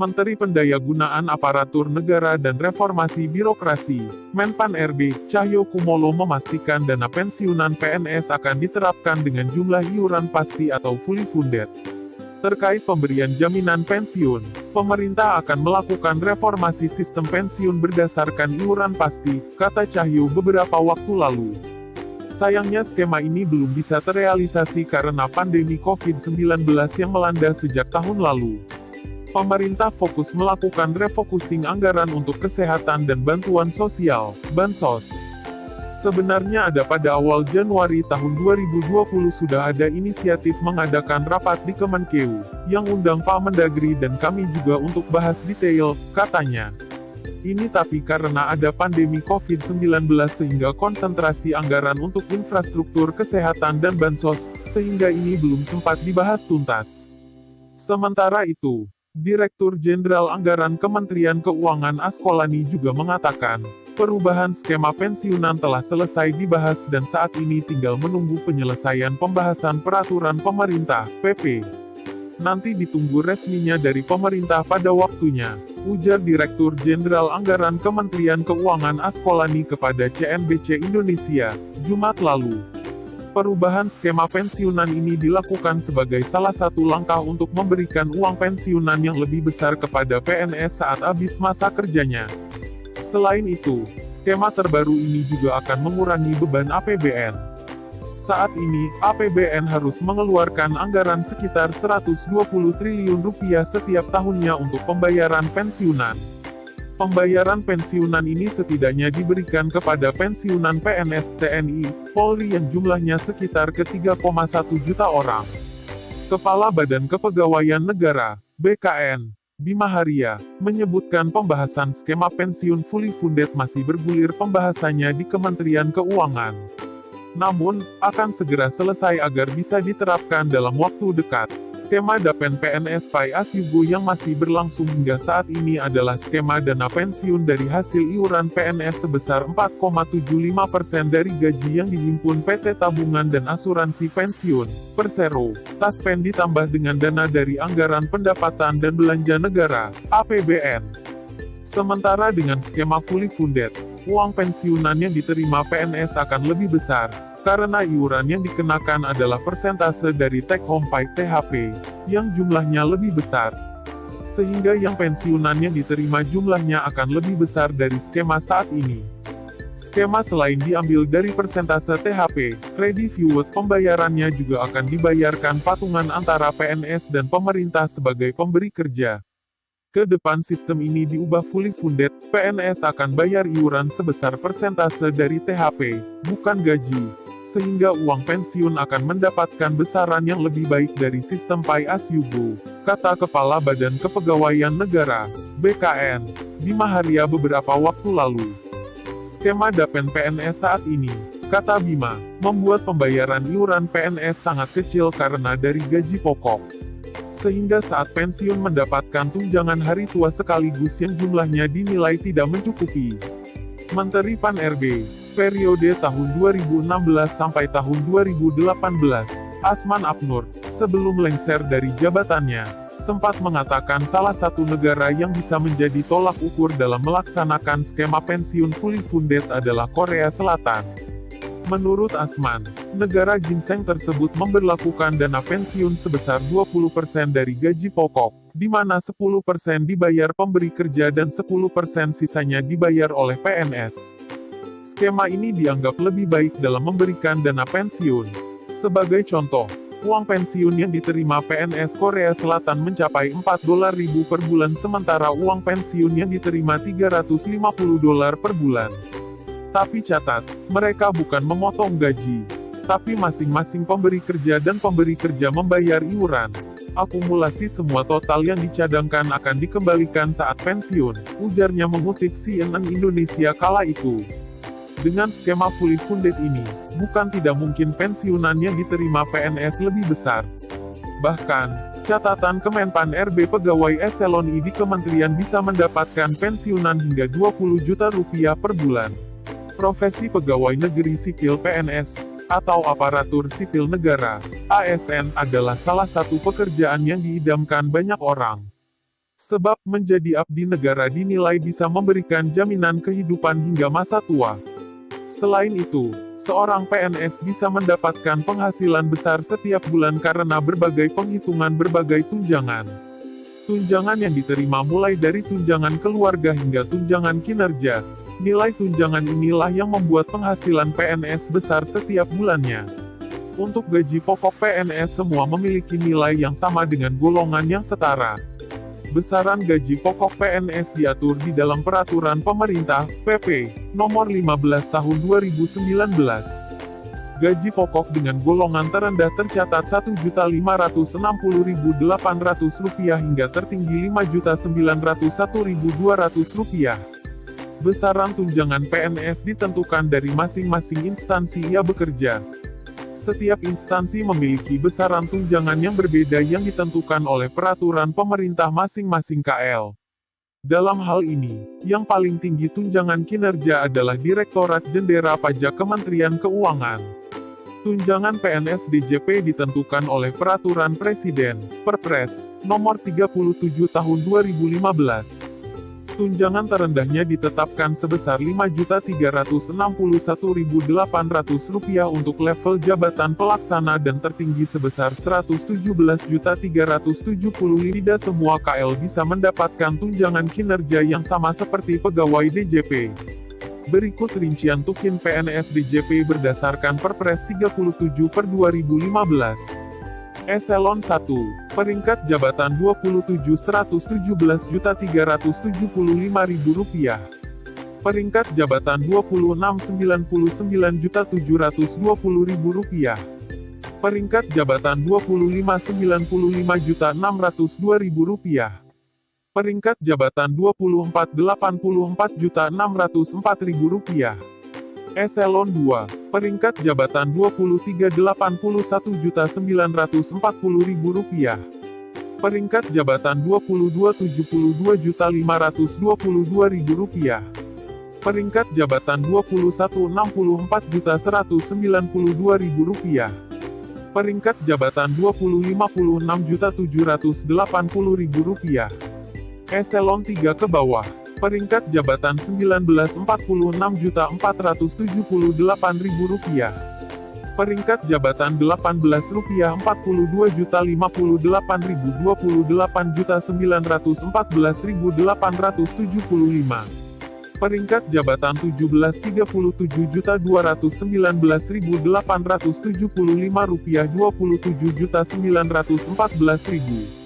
Menteri Pendayagunaan Aparatur Negara dan Reformasi Birokrasi, Menpan RB, Cahyokumolo memastikan dana pensiunan PNS akan diterapkan dengan jumlah iuran pasti atau fully funded. Terkait pemberian jaminan pensiun, pemerintah akan melakukan reformasi sistem pensiun berdasarkan iuran pasti, kata Cahyo beberapa waktu lalu. Sayangnya skema ini belum bisa terrealisasi karena pandemi COVID-19 yang melanda sejak tahun lalu. Pemerintah fokus melakukan refocusing anggaran untuk kesehatan dan bantuan sosial, Bansos. Sebenarnya ada pada awal Januari tahun 2020 sudah ada inisiatif mengadakan rapat di Kemenkeu, yang undang Pak Mendagri dan kami juga untuk bahas detail, katanya. Ini tapi karena ada pandemi COVID-19 sehingga konsentrasi anggaran untuk infrastruktur kesehatan dan Bansos, sehingga ini belum sempat dibahas tuntas. Sementara itu, Direktur Jenderal Anggaran Kementerian Keuangan Askolani juga mengatakan, perubahan skema pensiunan telah selesai dibahas dan saat ini tinggal menunggu penyelesaian pembahasan peraturan pemerintah, PP. Nanti ditunggu resminya dari pemerintah pada waktunya, ujar Direktur Jenderal Anggaran Kementerian Keuangan Askolani kepada CNBC Indonesia, Jumat lalu. Perubahan skema pensiunan ini dilakukan sebagai salah satu langkah untuk memberikan uang pensiunan yang lebih besar kepada PNS saat habis masa kerjanya. Selain itu, skema terbaru ini juga akan mengurangi beban APBN. Saat ini, APBN harus mengeluarkan anggaran sekitar 120 triliun rupiah setiap tahunnya untuk pembayaran pensiunan. Pembayaran pensiunan ini setidaknya diberikan kepada pensiunan PNS TNI, Polri yang jumlahnya sekitar ke 3,1 juta orang. Kepala Badan Kepegawaian Negara, BKN, Bima Haria, menyebutkan pembahasan skema pensiun fully funded masih bergulir pembahasannya di Kementerian Keuangan. Namun, akan segera selesai agar bisa diterapkan dalam waktu dekat. Skema Dapen PNS Pai As You Go yang masih berlangsung hingga saat ini adalah skema dana pensiun dari hasil iuran PNS sebesar 4,75% dari gaji yang dihimpun PT Tabungan dan Asuransi Pensiun, Persero, Taspen ditambah dengan dana dari Anggaran Pendapatan dan Belanja Negara, APBN. Sementara dengan skema fully funded, uang pensiunan yang diterima PNS akan lebih besar, karena iuran yang dikenakan adalah persentase dari take home pay (THP), yang jumlahnya lebih besar. Sehingga yang pensiunan yang diterima jumlahnya akan lebih besar dari skema saat ini. Skema selain diambil dari persentase THP, ready forward pembayarannya juga akan dibayarkan patungan antara PNS dan pemerintah sebagai pemberi kerja. Ke depan sistem ini diubah fully funded, PNS akan bayar iuran sebesar persentase dari THP, bukan gaji, sehingga uang pensiun akan mendapatkan besaran yang lebih baik dari sistem Pai As You Go, kata Kepala Badan Kepegawaian Negara, BKN, Bima Haria beberapa waktu lalu. Skema Dapen PNS saat ini, kata Bima, membuat pembayaran iuran PNS sangat kecil karena dari gaji pokok. Sehingga saat pensiun mendapatkan tunjangan hari tua sekaligus yang jumlahnya dinilai tidak mencukupi. Menteri Pan-RB, periode tahun 2016 sampai tahun 2018, Asman Abnur, sebelum lengser dari jabatannya, sempat mengatakan salah satu negara yang bisa menjadi tolak ukur dalam melaksanakan skema pensiun fully funded adalah Korea Selatan. Menurut Asman, negara ginseng tersebut memberlakukan dana pensiun sebesar 20% dari gaji pokok, di mana 10% dibayar pemberi kerja dan 10% sisanya dibayar oleh PNS. Skema ini dianggap lebih baik dalam memberikan dana pensiun. Sebagai contoh, uang pensiun yang diterima PNS Korea Selatan mencapai $4.000 per bulan sementara uang pensiun yang diterima $350 per bulan. Tapi catat, mereka bukan memotong gaji. Tapi masing-masing pemberi kerja dan pemberi kerja membayar iuran. Akumulasi semua total yang dicadangkan akan dikembalikan saat pensiun, ujarnya mengutip CNN Indonesia kala itu. Dengan skema fully funded ini, bukan tidak mungkin pensiunan yang diterima PNS lebih besar. Bahkan, catatan Kemenpan RB pegawai eselon I di kementerian bisa mendapatkan pensiunan hingga Rp20 juta per bulan. Profesi pegawai negeri sipil PNS, atau aparatur sipil negara, ASN adalah salah satu pekerjaan yang diidamkan banyak orang. Sebab menjadi abdi negara dinilai bisa memberikan jaminan kehidupan hingga masa tua. Selain itu, seorang PNS bisa mendapatkan penghasilan besar setiap bulan karena berbagai penghitungan berbagai tunjangan. Tunjangan yang diterima mulai dari tunjangan keluarga hingga tunjangan kinerja. Nilai tunjangan inilah yang membuat penghasilan PNS besar setiap bulannya. Untuk gaji pokok PNS semua memiliki nilai yang sama dengan golongan yang setara. Besaran gaji pokok PNS diatur di dalam Peraturan Pemerintah, PP, Nomor 15 Tahun 2019. Gaji pokok dengan golongan terendah tercatat Rp1.560.800 hingga tertinggi Rp5.901.200. Besaran tunjangan PNS ditentukan dari masing-masing instansi ia bekerja. Setiap instansi memiliki besaran tunjangan yang berbeda yang ditentukan oleh peraturan pemerintah masing-masing KL. Dalam hal ini, yang paling tinggi tunjangan kinerja adalah Direktorat Jenderal Pajak Kementerian Keuangan. Tunjangan PNS DJP ditentukan oleh Peraturan Presiden, Perpres, Nomor 37 Tahun 2015. Tunjangan terendahnya ditetapkan sebesar Rp5.361.800 untuk level jabatan pelaksana dan tertinggi sebesar Rp117.370. Tidak semua KL bisa mendapatkan tunjangan kinerja yang sama seperti pegawai DJP. Berikut rincian tukin PNS DJP berdasarkan Perpres 37/2015. Eselon 1, peringkat jabatan Rp27.117.375.000. Peringkat jabatan Rp26.99.720.000. Peringkat jabatan Rp25.95.602.000. Peringkat jabatan Rp24.84.604.000. Eselon 2, peringkat jabatan Rp23.81.940.000. Peringkat jabatan Rp22.72.522.000. Peringkat jabatan Rp21.64.192.000. Peringkat jabatan Rp256.780.000. Eselon 3 ke bawah, peringkat jabatan Rp19.46.478.000. Peringkat jabatan Rp18.58.58.028.914.875. Peringkat jabatan Rp17.37.219.875 Rp27.914.000.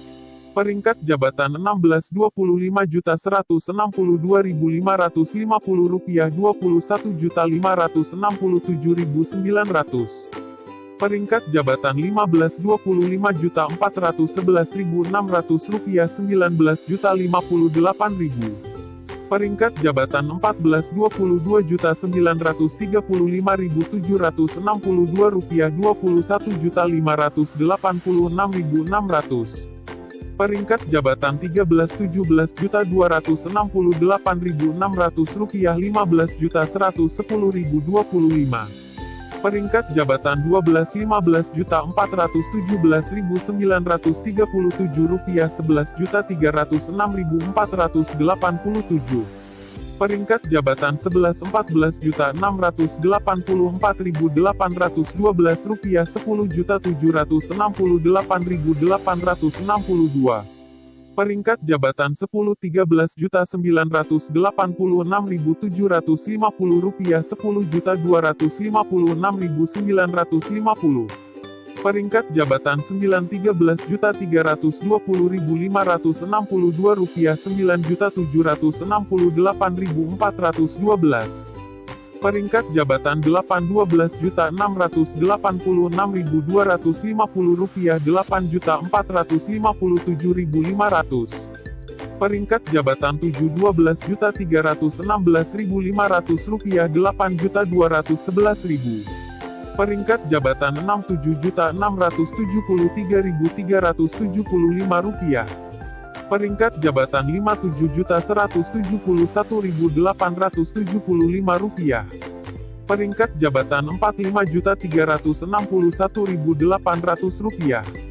Peringkat jabatan Rp16.25.162.550 Rp21.567.900. Peringkat jabatan Rp15.25.411.600 Rp19.058.000. Peringkat jabatan Rp14.229.355.762 Rp21.586.600. Peringkat jabatan Rp13.17.268.600 Rp15.110.025. Peringkat jabatan Rp12.15.417.937 Rp11.306.487. Peringkat jabatan Rp11.14.684.812 Rp10.768.862. Peringkat jabatan Rp10.13.986.750 Rp10.256.950. Peringkat jabatan Rp9.13.320.562 Rp9.768.412. Peringkat jabatan Rp8.12.686.250 Rp8.457.500. Peringkat jabatan Rp7.12.316.500 Rp8.211.000. Peringkat jabatan Rp67.673.375. Peringkat jabatan Rp57.171.875. Peringkat jabatan Rp45.361.800.